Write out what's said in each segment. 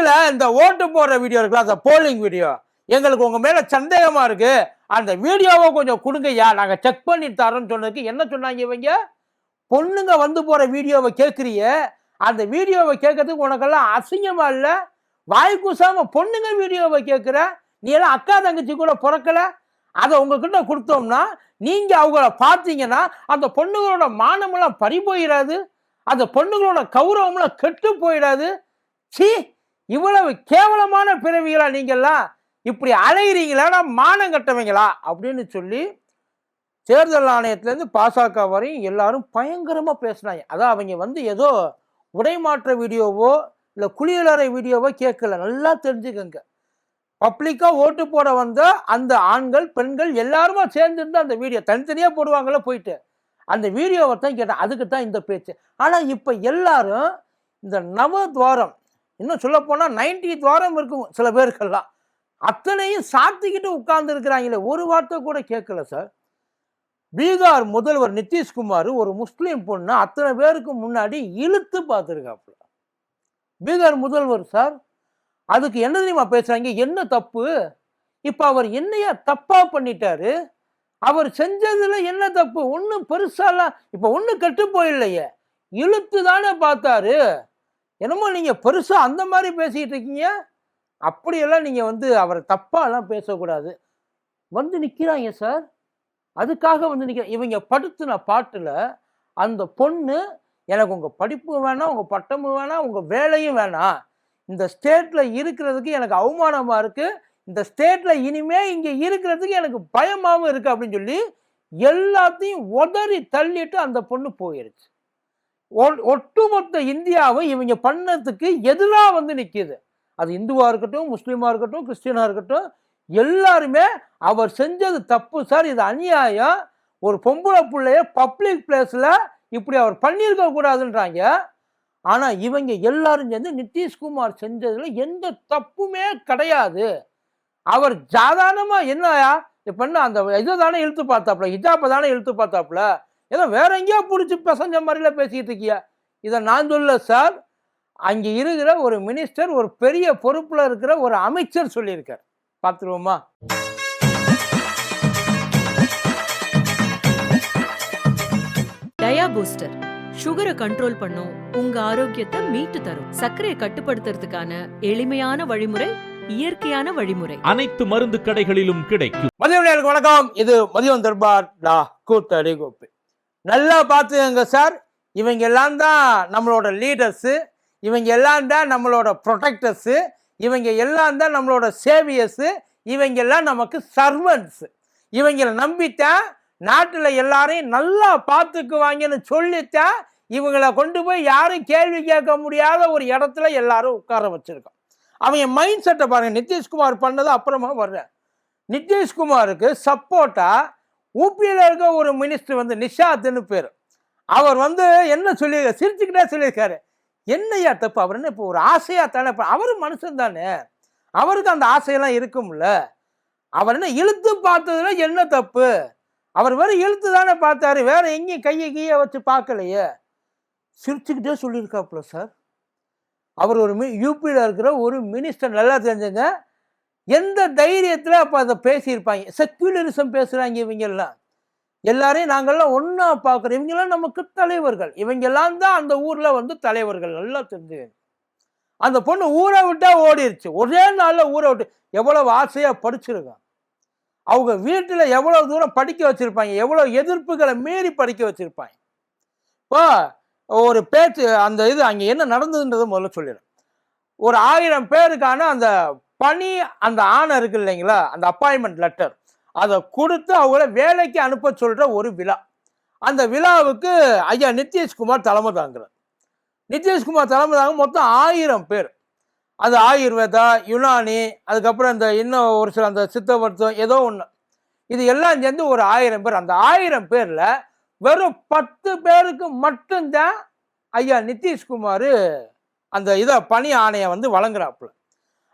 முதல்ல இந்த ஓட்டு போடுற வீடியோ இருக்குல்ல, அந்த போலிங் வீடியோ, எங்களுக்கு உங்க மேல சந்தேகமா இருக்கு, அந்த வீடியோவை கொஞ்சம் கொடுங்கய்யா, நாங்க செக் பண்ணி தரோம்னு சொன்னதுக்கு என்ன சொன்னாங்க இவங்க? பொண்ணுங்க வந்து போற வீடியோவை கேட்கறிய, அந்த வீடியோவை கேட்கறதுக்கு உனக்கெல்லாம் அசிங்கமா இல்ல? வாய் கூசாம பொண்ணுங்க வீடியோவை கேட்கிற, நீ எல்லாம் அக்கா தங்கச்சி கூட பிறக்கல? அதை உங்ககிட்ட கொடுத்தோம்னா நீங்க அவங்கள பார்த்தீங்கன்னா அந்த பொண்ணுங்களோட மானமெல்லாம் பறி போயிடாது, அந்த பொண்ணுங்களோட கௌரவம்லாம் கெட்டு போயிடாது? சீ, இவ்வளவு கேவலமான பிறவிகளா நீங்கெல்லாம்? இப்படி அலைகிறீங்களா, மானம் கட்டவங்களா அப்படின்னு சொல்லி தேர்தல் ஆணையத்திலேருந்து பாசக வரையும் எல்லாரும் பயங்கரமா பேசினாங்க. அதான் அவங்க வந்து ஏதோ உடைமாற்ற வீடியோவோ இல்லை குளியலறை வீடியோவோ கேட்கல, நல்லா தெரிஞ்சுக்கங்க. பப்ளிக்கா ஓட்டு போட வந்த அந்த ஆண்கள் பெண்கள் எல்லாருமா சேர்ந்துருந்து அந்த வீடியோ தனித்தனியா போடுவாங்கல்ல, போயிட்டு அந்த வீடியோவை தான் கேட்டேன். அதுக்கு தான் இந்த பேச்சு. ஆனா இப்ப எல்லாரும் இந்த நவத்வாரம், இன்னும் சொல்ல போனா 90 துவாரம் இருக்கும் சில பேருக்கெல்லாம், அத்தனையும் சாத்திக்கிட்டு உட்கார்ந்து இருக்கிறாங்களே, ஒரு வார்த்தை கூட கேட்கல சார். பீகார் முதல்வர் நிதிஷ்குமார் ஒரு முஸ்லீம் பொண்ணு அத்தனை பேருக்கு முன்னாடி இழுத்து பார்த்துருக்காப்புல. பீகார் முதல்வர் சார், அதுக்கு என்ன தெரியுமா பேசுறாங்க? என்ன தப்பு? இப்ப அவர் என்னையா தப்பா பண்ணிட்டாரு? அவர் செஞ்சதுல என்ன தப்பு? ஒன்னும் பெருசாலாம் இப்ப ஒன்னும் கெட்டு போயில்லையே, இழுத்து தானே பார்த்தாரு. என்னமோ நீங்க பெருசா அந்த மாதிரி பேசிட்டு இருக்கீங்க. அப்படியெல்லாம் நீங்க வந்து அவரை தப்பா எல்லாம் பேசக்கூடாது. வந்து நிக்கிறாங்க சார், அதுக்காக வந்து நிக்கிற இவங்க படுத்தின பாட்டுல அந்த பொண்ணு, எனக்கு உங்க படிப்பு வேணாம், உங்க பட்டமும் வேணாம், உங்க வேலையும் வேணாம், இந்த ஸ்டேட்ல இருக்கிறதுக்கு எனக்கு அவமானமா இருக்கு, இந்த ஸ்டேட்ல இனிமே இங்க இருக்கிறதுக்கு எனக்கு பயமாவும் இருக்கு அப்படின்னு சொல்லி எல்லாத்தையும் உதறி தள்ளிட்டு அந்த பொண்ணு போயிருச்சு. ஒட்டுமொத்த இந்தியாவை இவங்க பண்ணதுக்கு எதிராக வந்து நிக்குது. அது இந்துவா இருக்கட்டும், முஸ்லீமா இருக்கட்டும், கிறிஸ்டியனா இருக்கட்டும், எல்லாருமே அவர் செஞ்சது தப்பு சார், இது அநியாயம், ஒரு பொம்பளை பிள்ளைய பப்ளிக் பிளேஸ்ல இப்படி அவர் பண்ணியிருக்க கூடாதுன்றாங்க. ஆனா இவங்க எல்லாரும் சேர்ந்து நிதிஷ்குமார் செஞ்சதுல எந்த தப்புமே கிடையாது, அவர் சாதாரணமா என்னயா இப்ப என்ன அந்த இதை தானே இழுத்து பார்த்தாப்புல, ஹிஜாப்பை தானே இழுத்து பார்த்தாப்புல, ஏதோ வேற எங்கேயோ பிடிச்சி பசஞ்ச மாதிரில பேசிட்டு இருக்கியா? இதை நான் சொல்ல சார், அங்க இருக்கிற ஒரு மினிஸ்டர், ஒரு பெரிய பொறுப்புல இருக்கிற ஒரு அமைச்சர் சொல்லியிருக்கார். பார்த்துருவோமா? டயா பூஸ்டர் சுகரை கண்ட்ரோல் பண்ணும், உங்க ஆரோக்கியத்தை மீட்டு தரும். சர்க்கரையை கட்டுப்படுத்துறதுக்கான எளிமையான வழிமுறை, இயற்கையான வழிமுறை. அனைத்து மருந்து கடைகளிலும் கிடைக்கும். மதியம் வணக்கம், இது மதியம் தர்பார் கூத்தடி கோப்பை. நல்லா பார்த்துக்கங்க சார், இவங்க எல்லாம் தான் நம்மளோட லீடர்ஸு, இவங்க எல்லாம் தான் நம்மளோட ப்ரொடெக்டர்ஸு, இவங்க எல்லாம் தான் நம்மளோட சேவியர்ஸு, இவங்க எல்லாம் நமக்கு சர்வன்ட்ஸு. இவங்களை நம்பித்தான் நாட்டில் எல்லாரையும் நல்லா பார்த்துக்குவாங்கன்னு சொல்லித்தான் இவங்களை கொண்டு போய் யாரும் கேள்வி கேட்க முடியாத ஒரு இடத்துல எல்லாரும் உட்கார வச்சிருக்கோம். அவங்க மைண்ட் செட்டை பாருங்க. நிதிஷ்குமார் பண்ணது அப்புறமா வர்றேன். நிதிஷ்குமாருக்கு சப்போர்ட்டா ஊபியில் இருக்க ஒரு மினிஸ்டர் வந்து நிஷாத்னு பேர், அவர் வந்து என்ன சொல்லி சிரிச்சுக்கிட்டே சொல்லியிருக்காரு, என்னையா தப்பு, அவர் என்ன இப்போ ஒரு ஆசையா தானே, அவரு மனுஷன் தானே, அவருக்கு அந்த ஆசையெல்லாம் இருக்கும்ல, அவர் என்ன இழுத்து பார்த்ததுல என்ன தப்பு, அவர் வேற இழுத்து தானே பார்த்தாரு, வேற எங்கேயும் கையை வச்சு பார்க்கலையே, சிரிச்சுக்கிட்டே சொல்லியிருக்காப்புல சார். அவர் ஒரு யூபியில் இருக்கிற ஒரு மினிஸ்டர், நல்லா தெரிஞ்சுங்க, எந்த தைரியத்தில் அப்போ அதை பேசியிருப்பாங்க. செக்யூலரிசம் பேசுகிறாங்க இவங்க எல்லாம், எல்லாரையும் நாங்கள்லாம் ஒன்றா பார்க்குறோம், இவங்கெல்லாம் நமக்கு தலைவர்கள், இவங்கெல்லாம் தான் அந்த ஊரில் வந்து தலைவர்கள், நல்லா தெரிஞ்சு. அந்த பொண்ணு ஊரை விட்டா ஓடிடுச்சு, ஒரே நாளில் ஊரை விட்டு. எவ்வளவு ஆசையாக படிச்சிருக்காங்க, அவங்க வீட்டில் எவ்வளோ தூரம் படிக்க வச்சுருப்பாங்க, எவ்வளோ எதிர்ப்புகளை மீறி படிக்க வச்சுருப்பாங்க. இப்போ ஒரு பேச்சு, அந்த இது அங்கே என்ன நடந்ததுன்றதை முதல்ல சொல்லிடுறேன். ஒரு 1000 பேருக்கான அந்த பணி, அந்த ஆணை இருக்கு இல்லைங்களா, அந்த அப்பாயின்மெண்ட் லெட்டர், அதை கொடுத்து அவங்கள வேலைக்கு அனுப்ப சொல்கிற ஒரு விழா. அந்த விழாவுக்கு ஐயா நிதிஷ்குமார் தலைமை தாங்குறார். நிதிஷ்குமார் தலைமை தாங்க மொத்தம் 1000 பேர். அது ஆயுர்வேதா, யுனானி, அதுக்கப்புறம் இந்த இன்னும் ஒரு சில அந்த சித்த மருத்துவம் ஏதோ ஒன்று, இது எல்லாம் சேர்ந்து ஒரு 1000 பேர். அந்த 1000 பேரில் வெறும் 10 பேருக்கு மட்டும்தான் ஐயா நிதிஷ்குமார் அந்த இதை பணி ஆணையை வந்து வழங்குறாப்புல.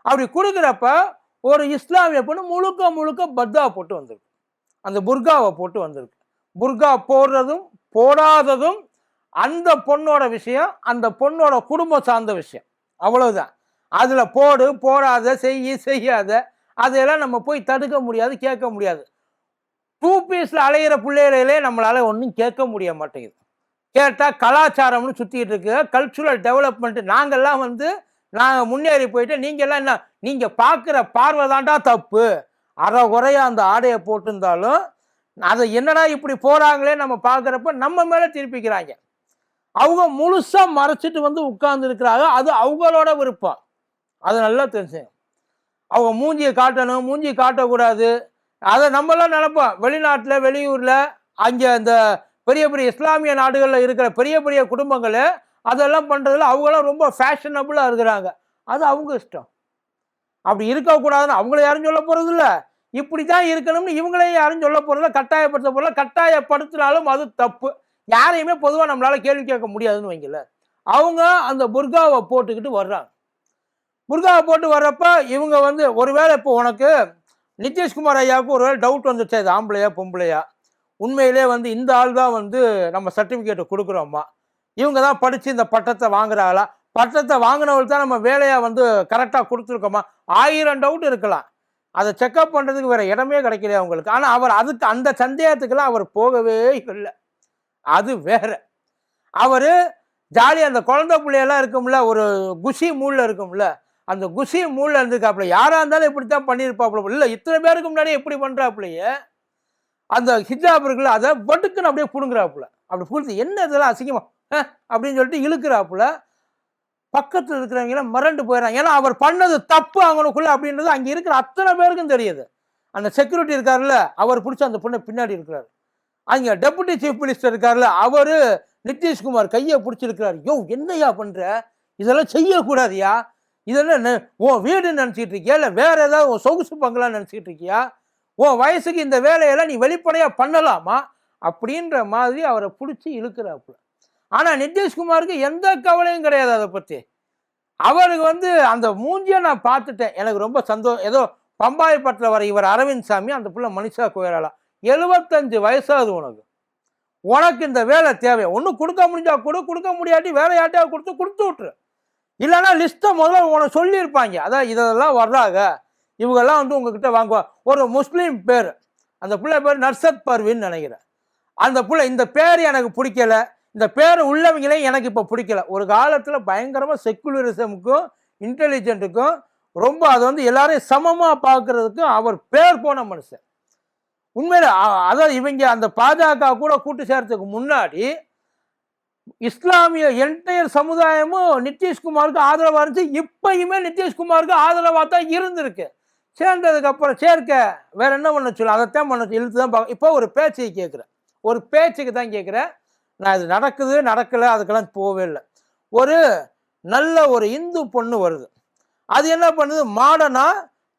அப்படி கொடுக்குறப்ப ஒரு இஸ்லாமிய பொண்ணு முழுக்க பத்தா போட்டு வந்திருக்கு, அந்த புர்காவை போட்டு வந்திருக்கு. புர்கா போடுறதும் போடாததும் அந்த பொண்ணோட விஷயம், அந்த பொண்ணோட குடும்பம் சார்ந்த விஷயம், அவ்வளவுதான். அதுல போடு போடாத செய்யாத அதையெல்லாம் நம்ம போய் தடுக்க முடியாது, கேட்க முடியாது. 2 பீஸ்ல அலையிற பிள்ளைகளே நம்மளால ஒன்றும் கேட்க முடிய மாட்டேங்குது. கேட்டா கலாச்சாரம்னு சுத்திட்டு இருக்கு, கல்ச்சுரல் டெவலப்மெண்ட். நாங்கெல்லாம் நாங்க முன்னேறி போயிட்டு நீங்க எல்லாம் என்ன, நீங்க பார்க்குற பார்வை தாண்டா தப்பு. அரை குறையா அந்த ஆடையை போட்டிருந்தாலும் அதை என்னடா இப்படி போறாங்களே நம்ம பார்க்குறப்ப நம்ம மேல திருப்பிக்கிறாங்க. அவங்க முழுசா மறைச்சிட்டு உட்கார்ந்து இருக்கிறாங்க. அது அவங்களோட விருப்பம். அது நல்லா தெரிஞ்சுங்க. அவங்க மூஞ்சியை காட்டணும், மூஞ்சி காட்டக்கூடாது. அதை நம்மளாம் நினைப்போம். வெளிநாட்டில் வெளியூர்ல அங்கே அந்த பெரிய பெரிய இஸ்லாமிய நாடுகளில் இருக்கிற பெரிய பெரிய குடும்பங்கள் அதெல்லாம் பண்றதுல அவங்களாம் ரொம்ப ஃபேஷனபுளா இருக்கிறாங்க. அது அவங்க இஷ்டம். அப்படி இருக்கக்கூடாதுன்னு அவங்கள யாரும் சொல்ல போறது இல்லை. இப்படித்தான் இருக்கணும்னு இவங்களையும் யாரும் சொல்ல போறதில்ல, கட்டாயப்படுத்த போறல. கட்டாயப்படுத்தினாலும் அது தப்பு. யாரையுமே பொதுவாக நம்மளால கேள்வி கேட்க முடியாதுன்னு வைங்கல. அவங்க அந்த புர்காவை போட்டுக்கிட்டு வர்றாங்க. புர்காவை போட்டு வர்றப்ப இவங்க ஒருவேளை இப்போ உனக்கு நிதிஷ்குமார் ஐயாவுக்கு ஒருவேளை டவுட் வந்துச்சு, இது ஆம்பளையா பொம்பளையா, உண்மையிலே இந்த ஆள் தான் நம்ம சர்டிஃபிகேட்டை கொடுக்குறோம்மா, இவங்க தான் படித்து இந்த பட்டத்தை வாங்குறாங்களா, பட்டத்தை வாங்கினவர்கள் தான் நம்ம வேலையாக கரெக்டாக கொடுத்துருக்கோமா, 1000 டவுட் இருக்கலாம். அதை செக்அப் பண்ணுறதுக்கு வேறு இடமே கிடைக்கலையா அவங்களுக்கு. ஆனால் அவர் அதுக்கு அந்த சந்தேகத்துக்கெல்லாம் அவர் போகவே இல்லை. அது வேற. அவர் ஜாலியாக அந்த குழந்தை பிள்ளையெல்லாம் இருக்கும்ல, ஒரு குஷி மூலில் இருக்கும்ல, அந்த குஷி மூலில் இருந்துக்காப்புல. யாராக இருந்தாலும் இப்படித்தான் பண்ணியிருப்பாப்புல. இல்லை இத்தனை பேருக்கு முன்னாடியே எப்படி பண்ணுறாப்புலையே அந்த ஹிஜாப் இருக்குல்ல, அதை வட்டுக்குன்னு அப்படியே புடுங்குறாப்புல. அப்படி புடுத்து என்ன இதெல்லாம் அசிங்கமா அப்படின்னு சொல்லிட்டு இழுக்கிறாப்புல. பக்கத்தில் இருக்கிறவங்களாம் மறண்டு போயிடறாங்க. ஏன்னா அவர் பண்ணது தப்பு அவனுக்குள்ள அப்படின்றது அங்கே இருக்கிற அத்தனை பேருக்கும் தெரியுது. அந்த செக்யூரிட்டி இருக்காருல்ல, அவர் பிடிச்ச அந்த பொண்ணை பின்னாடி இருக்கிறார். அங்கே டெபுட்டி சீஃப் மினிஸ்டர் இருக்காருல்ல, அவரு நிதிஷ்குமார் கையை பிடிச்சிருக்கிறார். யோ என்னையா பண்ற, இதெல்லாம் செய்யக்கூடாதியா, இதெல்லாம் உன் வீடுன்னு நினச்சிட்டு இருக்கியா, இல்லை வேற ஏதாவது உன் சொகுசு பங்களான்னு நினச்சிட்டு இருக்கியா, உன் வயசுக்கு இந்த வேலையெல்லாம் நீ வெளிப்படையா பண்ணலாமா அப்படின்ற மாதிரி அவரை பிடிச்சி இழுக்கிறாப்புல. ஆனா நிதிஷ்குமாருக்கு எந்த கவலையும் கிடையாது அதை பத்தி. அவருக்கு அந்த மூஞ்சியை நான் பார்த்துட்டேன், எனக்கு ரொம்ப சந்தோஷம். ஏதோ பம்பாய் பட்டில் வர இவர் அரவிந்த் சாமி, அந்த பிள்ளை மனிஷா கோயலா, 75 வயசாகுது உனக்கு இந்த வேலை தேவை. ஒன்றும் கொடுக்க முடிஞ்சா கூட, கொடுக்க முடியாட்டி வேற யார்ட்டையா கொடுத்து விட்டுரு. இல்லைன்னா லிஸ்ட்டை முதல்ல உனக்கு சொல்லியிருப்பாங்க. அதான் இதெல்லாம் வர்றாங்க, இவங்கெல்லாம் உங்ககிட்ட வாங்குவா. ஒரு முஸ்லீம் பேர், அந்த பிள்ளை பேர் நர்சத் பர்வின்னு நினைக்கிறேன். அந்த பிள்ளை இந்த பேர் எனக்கு பிடிக்கல, இந்த பேர் உள்ளவங்களே எனக்கு இப்போ பிடிக்கல. ஒரு காலத்தில் பயங்கரமாக செக்குலரிசமுக்கும் இன்டெலிஜென்ட்டுக்கும் ரொம்ப அது எல்லாரையும் சமமாக பார்க்கறதுக்கும் அவர் பேர் போன மனுஷன். உண்மையில அதாவது இவங்க அந்த பாஜக கூட கூட்டு சேர்றதுக்கு முன்னாடி இஸ்லாமிய என்டையர் சமுதாயமும் நிதிஷ்குமாருக்கு ஆதரவாக இருந்துச்சு. இப்பயுமே நிதிஷ்குமாருக்கு ஆதரவாக தான் இருந்திருக்கு. சேர்ந்ததுக்கு அப்புறம் சேர்க்க வேற என்ன பண்ண சொல்ல, அதைத்தான் பண்ண இழுத்து தான் பார்க்க. இப்போ ஒரு பேச்சுக்கு கேட்குறேன், ஒரு பேச்சுக்கு தான் கேட்குறேன். நான் இது நடக்குது நடக்கலை அதுக்கெல்லாம் போகவே இல்லை. ஒரு நல்ல ஒரு இந்து பொண்ணு வருது, அது என்ன பண்ணுது, மாடர்னா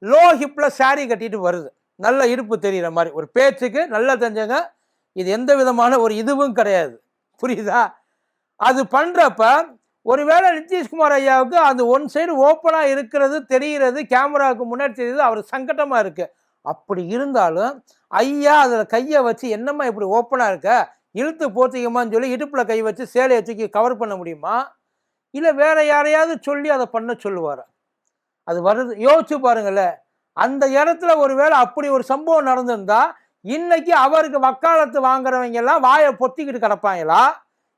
லோ ஹிப்பில் சாரி கட்டிட்டு வருது, நல்ல இடுப்பு தெரிகிற மாதிரி. ஒரு பேச்சுக்கு நல்லா தெரிஞ்சங்க, இது எந்த விதமான ஒரு இதுவும் கிடையாது, புரியுதா? அது பண்ணுறப்ப ஒருவேளை நிதிஷ்குமார் ஐயாவுக்கு அது ஒன் சைடு ஓப்பனாக இருக்கிறது தெரிகிறது, கேமராவுக்கு முன்னாடி தெரியுது, அவர் சங்கடமாக இருக்குது. அப்படி இருந்தாலும் ஐயா அதில் கையை வச்சு என்னம்மா இப்படி ஓப்பனாக இருக்க, இழுத்து போத்திக்கமான்னு சொல்லி இடுப்பில் கை வச்சு சேலையை தூக்கி கவர் பண்ண முடியுமா? இல்லை வேற யாரையாவது சொல்லி அதை பண்ண சொல்லுவார்? அது வருது, யோசிச்சு பாருங்களேன். அந்த இடத்துல ஒருவேளை அப்படி ஒரு சம்பவம் நடந்திருந்தா இன்னைக்கு அவருக்கு வக்காலத்து வாங்குறவங்க எல்லாம் வாயை பொத்திக்கிட்டு கிடப்பாங்களா,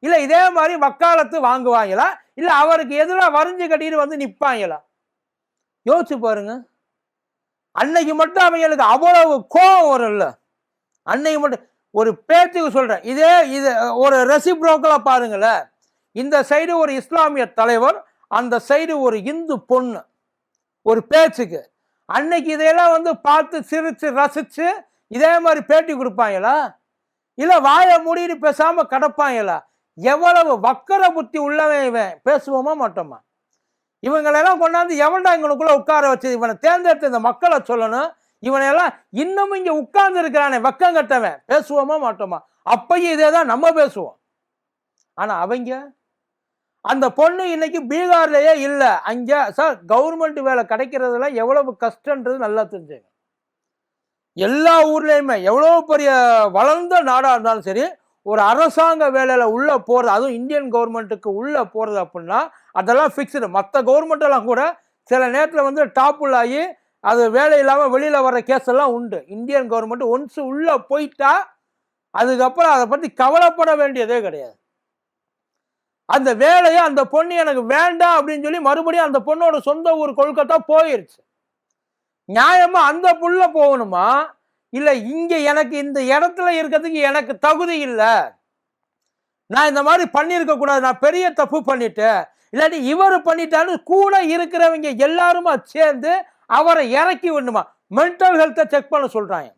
இல்லை இதே மாதிரி வக்காலத்து வாங்குவாங்களா, இல்லை அவருக்கு எதிராக வரைஞ்சு கட்டிட்டு நிற்பாங்களா? யோசிச்சு பாருங்க. அன்னைக்கு மட்டும் அவங்களுக்கு அவ்வளவு கோபம் வரும்ல, அன்னைக்கு மட்டும். ஒரு பேச்சுக்கு சொல்றேன், இது ஒரு ரெசிப்ரோக்கலா பாருங்களேன். இந்த சைடு ஒரு இஸ்லாமிய தலைவர், அந்த சைடு ஒரு இந்து பொண்ணு, ஒரு பேச்சுக்கு. அன்னைக்கு இதையெல்லாம் பார்த்து சிரிச்சு ரசிச்சு இதே மாதிரி பேட்டி கொடுப்பாங்களா, இல்லை வாயை மூடிட்டு பேசாம கிடப்பாங்களா? எவ்வளவு வக்கர புத்தி உள்ளவன் இவன், பேசுவோமா மாட்டோமா? இவங்களெல்லாம் கொண்டாந்து எவன்டா இவனுக்குள்ள உட்கார வச்சு இவனை தேர்ந்தெடுத்து இந்த மக்களை சொல்லணும், இவனையெல்லாம் இன்னமும் இங்க உட்கார்ந்து இருக்கிறானே வெக்கம் கட்டவன், பேசுவோமா மாட்டோமா? அப்பயும் இதே தான் நம்ம பேசுவோம். ஆனா அவங்க, அந்த பொண்ணு இன்னைக்கு பீகார்லயே இல்லை, அங்க சார் கவர்மெண்ட் வேலை கிடைக்கிறதுல எவ்வளவு கஷ்டன்றது நல்லா தெரிஞ்சுங்க. எல்லா ஊர்லயுமே எவ்வளவு பெரிய வளர்ந்த நாடா இருந்தாலும் சரி, ஒரு அரசாங்க வேலையில உள்ள போறது, அதுவும் இந்தியன் கவர்மெண்ட்டுக்கு உள்ள போறது அப்படின்னா அதெல்லாம் ஃபிக்ஸ்டு. மற்ற கவர்மெண்ட் எல்லாம் கூட சில நேரத்தில் வந்து டாப்புல் ஆகி அது வேலை இல்லாமல் வெளியில் வர்ற கேஸ் எல்லாம் உண்டு. இந்தியன் கவர்மெண்ட் ஒன்ஸ் உள்ளே போயிட்டா அதுக்கப்புறம் அதை பற்றி கவலைப்பட வேண்டியதே கிடையாது. அந்த வேலையை அந்த பொண்ணு எனக்கு வேண்டாம் அப்படின்னு சொல்லி மறுபடியும் அந்த பொண்ணோட சொந்த ஊர் கொல்கத்தா போயிருச்சு. நியாயமா அந்த புள்ள போகணுமா, இல்லை இங்கே எனக்கு இந்த இடத்துல இருக்கிறதுக்கு எனக்கு தகுதி இல்லை, நான் இந்த மாதிரி பண்ணியிருக்க கூடாது, நான் பெரிய தப்பு பண்ணிட்டேன், இல்லாட்டி இவர் பண்ணிட்டான்னு கூட இருக்கிறவங்க எல்லாருமா சேர்ந்து அவரை இறக்கி விடணுமா? மென்டல் ஹெல்த்தை செக் பண்ண சொல்றாங்க.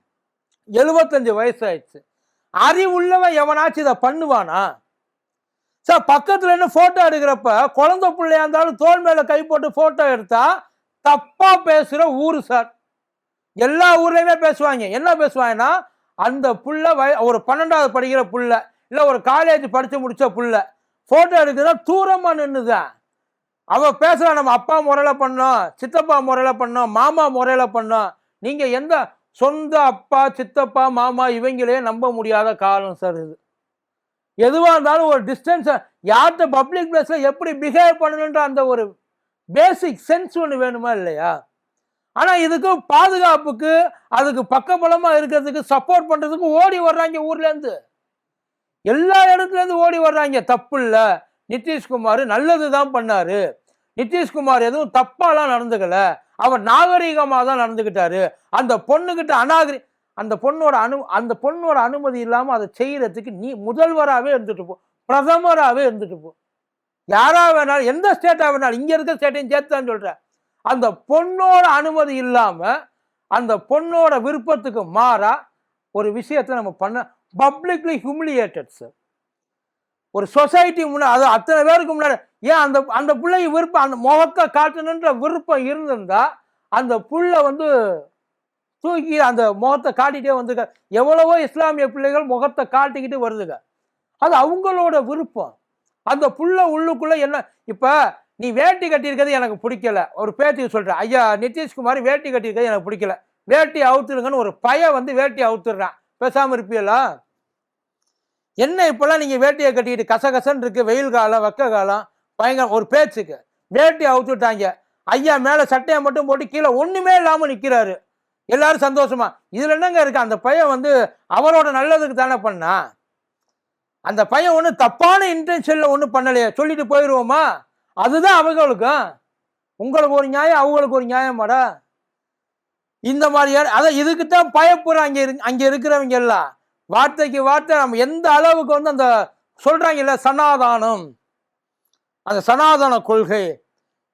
75 வயசு ஆயிடுச்சு. அறிவுள்ளவன் எவனாச்சும் இதை பண்ணுவானா சார்? பக்கத்துல என்ன போட்டோ எடுக்கிறப்ப குழந்தை பிள்ளையா இருந்தாலும் தோல் மேல கை போட்டு போட்டோ எடுத்தா தப்பா பேசுற ஊரு சார். எல்லா ஊர்லயுமே பேசுவாங்க. என்ன பேசுவாங்கன்னா, அந்த புள்ள ஒரு 12வது படிக்கிற புள்ள, இல்ல ஒரு காலேஜ் படிச்சு முடிச்ச புள்ள போட்டோ எடுக்கிறதா தூரமா நின்னுதான் அவ பேசுறா. நம்ம அப்பா முறையில பண்ணோம், சித்தப்பா முறையில பண்ணோம், மாமா முறையில பண்ணோம். நீங்க எந்த சொந்த அப்பா சித்தப்பா மாமா இவங்களே நம்ப முடியாத காலம் சார் இது. எதுவா இருந்தாலும் ஒரு டிஸ்டன்ஸ், யார்கிட்ட பப்ளிக் பிளேஸ்ல எப்படி பிஹேவ் பண்ணணுன்ற அந்த ஒரு பேசிக் சென்ஸ் ஒன்று வேணுமா இல்லையா? ஆனா இதுக்கு பாதுகாப்புக்கு, அதுக்கு பக்கபலமா இருக்கிறதுக்கு, சப்போர்ட் பண்றதுக்கு ஓடி வர்றாங்க ஊர்ல இருந்து, எல்லா இடத்துல இருந்து ஓடி வர்றாங்க. தப்பு இல்ல, நிதிஷ்குமார் நல்லதுதான் பண்ணாரு, நிதிஷ்குமார் எதுவும் தப்பாலாம் நடந்துக்கல, அவர் நாகரிகமா தான் நடந்துகிட்டாரு, அந்த பொண்ணுகிட்ட அந்த பொண்ணோட அனுமதி இல்லாம அதை செய்யறதுக்கு நீ முதல்வராகவே இருந்துட்டு போ, பிரதமராகவே இருந்துட்டு போ, யாரா வேணாலும், எந்த ஸ்டேட்டா வேணாலும், இங்க இருக்க ஸ்டேட்டையும் சேர்த்துதான் சொல்றேன். அந்த பொண்ணோட அனுமதி இல்லாம அந்த பொண்ணோட விருப்பத்துக்கு மாறா ஒரு விஷயத்தை நம்ம பண்ண பப்ளிக்லி ஹியூமிலியேட்டட் சார். ஒரு சொசைட்டி முன்னாடி, அது அத்தனை பேருக்கு முன்னாடி, ஏன் அந்த பிள்ளைக்கு விருப்பம், அந்த முகத்தை காட்டணுன்ற விருப்பம் இருந்திருந்தா அந்த புள்ள வந்து தூக்கி அந்த முகத்தை காட்டிட்டே வந்துங்க. எவ்வளவோ இஸ்லாமிய பிள்ளைகள் முகத்தை காட்டிக்கிட்டு வருதுங்க, அது அவங்களோட விருப்பம். அந்த புள்ள உள்ளுக்குள்ள என்ன, இப்ப நீ வேட்டி கட்டியிருக்கிறது எனக்கு பிடிக்கல, ஒரு பேட்டிக்கு சொல்ற, ஐயா நிதிஷ்குமார் வேட்டி கட்டியிருக்கிறது எனக்கு பிடிக்கல, வேட்டி அவுத்துருங்கன்னு ஒரு பையன் வந்து வேட்டி அவுத்துடுறான், பேசாம இருப்பீங்களா? என்ன இப்பெல்லாம் நீங்க வேட்டியை கட்டிட்டு கசகசன்னு இருக்கு, வெயில் காலம் வெக்க காலம் பயங்கர ஒரு பேச்சுக்கு வேட்டி அவுத்துட்டாங்க, ஐயா மேல சட்டையை மட்டும் போட்டு கீழே ஒண்ணுமே இல்லாம நிக்கிறாரு, எல்லாரும் சந்தோஷமா. இதுல என்னங்க இருக்கு? அந்த பையன் வந்து அவரோட நல்லதுக்கு தானே பண்ணா, அந்த பையன் ஒண்ணு தப்பான இன்டென்ஷன்ல ஒண்ணும் பண்ணலையே, சொல்லிட்டு போயிடுவோமா? அதுதான் அவங்களுக்கும். உங்களுக்கு ஒரு நியாயம், அவங்களுக்கு ஒரு நியாயமாடா? இந்த மாதிரி அதான் இதுக்குத்தான் பயப்படுறாங்க அங்க இருக்கிறவங்க எல்லாம். வார்த்தைக்கு வார்த்தை நம்ம எந்த அளவுக்கு வந்து அந்த சொல்றாங்கல்ல சனாதானம், அந்த சனாதன கொள்கை,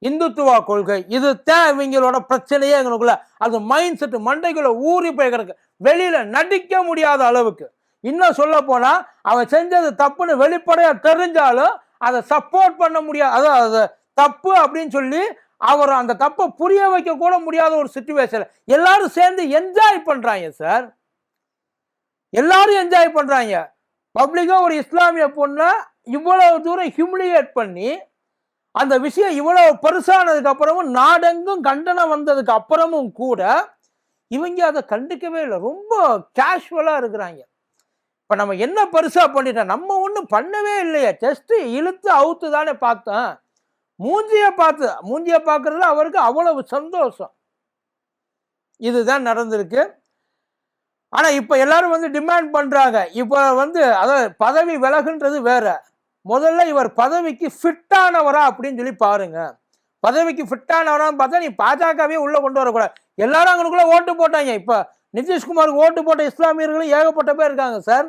இந்துத்துவா கொள்கை, இதுதான் இவங்களோட பிரச்சனையே எங்களுக்குள்ள. அது மைண்ட் செட் மண்டைக்குள்ள ஊறி போய் கிடக்கு, வெளியில நடிக்க முடியாத அளவுக்கு. இன்னும் சொல்ல போனா அவன் செஞ்சது தப்புன்னு வெளிப்படையா தெரிஞ்சாலும் அதை சப்போர்ட் பண்ண முடியாது, அதாவது தப்பு அப்படின்னு சொல்லி அவர் அந்த தப்பை புரிய வைக்க கூட முடியாத ஒரு சிச்சுவேஷன். எல்லாரும் சேர்ந்து என்ஜாய் பண்றாங்க சார், எல்லாரும் என்ஜாய் பண்றாங்க. பப்ளிக்கா ஒரு இஸ்லாமிய பொண்ணை இவ்வளவு தூரம் ஹியூமிலியேட் பண்ணி, அந்த விஷயம் இவ்வளவு பெருசானதுக்கு அப்புறமும், நாடெங்கும் கண்டனம் வந்ததுக்கு அப்புறமும் கூட இவங்க அதை கண்டுக்கவே இல்லை, ரொம்ப கேஷுவலா இருக்கிறாங்க. இப்ப நம்ம என்ன பெருசா பண்ணிட்டோம்? நம்ம ஒண்ணும் பண்ணவே இல்லையா, ஜஸ்ட் இழுத்து அவுத்து தானே பார்த்தோம். மூஞ்சிய பார்க்கறதுல அவருக்கு அவ்வளவு சந்தோஷம். இதுதான் நடந்திருக்கு. ஆனா இப்ப எல்லாரும் வந்து டிமாண்ட் பண்றாங்க, இப்ப வந்து அதாவது பதவி விலகுன்றது வேற, முதல்ல இவர் பதவிக்கு ஃபிட்டானவரா அப்படின்னு சொல்லி பாருங்க. பதவிக்கு ஃபிட்டானவரான்னு பார்த்தா நீ பாஜகவே உள்ள கொண்டு வரக்கூடாது. எல்லாரும் அங்கனுக்குள்ள ஓட்டு போட்டாங்க. இப்ப நிதிஷ்குமாருக்கு ஓட்டு போட்ட இஸ்லாமியர்களும் ஏகப்பட்ட பேர் இருக்காங்க சார்.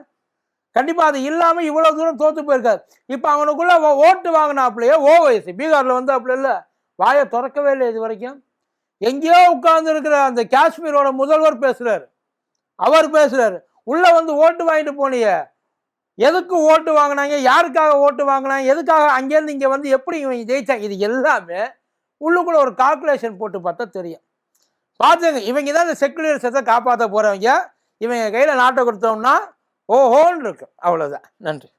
கண்டிப்பா அது இல்லாம இவ்வளவு தூரம் தோத்து போயிருக்காரு. இப்ப அவனுக்குள்ள ஓட்டு வாங்கினாப்லயே ஓவைசி பீகார்ல வந்து அப்படி இல்ல, வாயை திறக்கவே இல்லை இது வரைக்கும். எங்கேயோ உட்கார்ந்து இருக்கிற அந்த காஷ்மீரோட முதல்வர் பேசுறாரு, அவர் பேசுறாரு, உள்ள வந்து ஓட்டு வாங்கிட்டு போனிய, எதுக்கு ஓட்டு வாங்கினாங்க, யாருக்காக ஓட்டு வாங்கினாங்க, எதுக்காக அங்கேருந்து இங்க வந்து எப்படி இவங்க ஜெயிச்சாங்க, இது எல்லாமே உள்ளுக்குள்ள ஒரு கால்குலேஷன் போட்டு பார்த்தா தெரியும். பார்த்துங்க, இவங்க தான் இந்த செக்குலரிசத்தை காப்பாற்ற போறவங்க. இவங்க கையில நாட்டை கொடுத்தோம்னா ஓஹோன்னு இருக்கு. அவ்வளவுதான். நன்றி.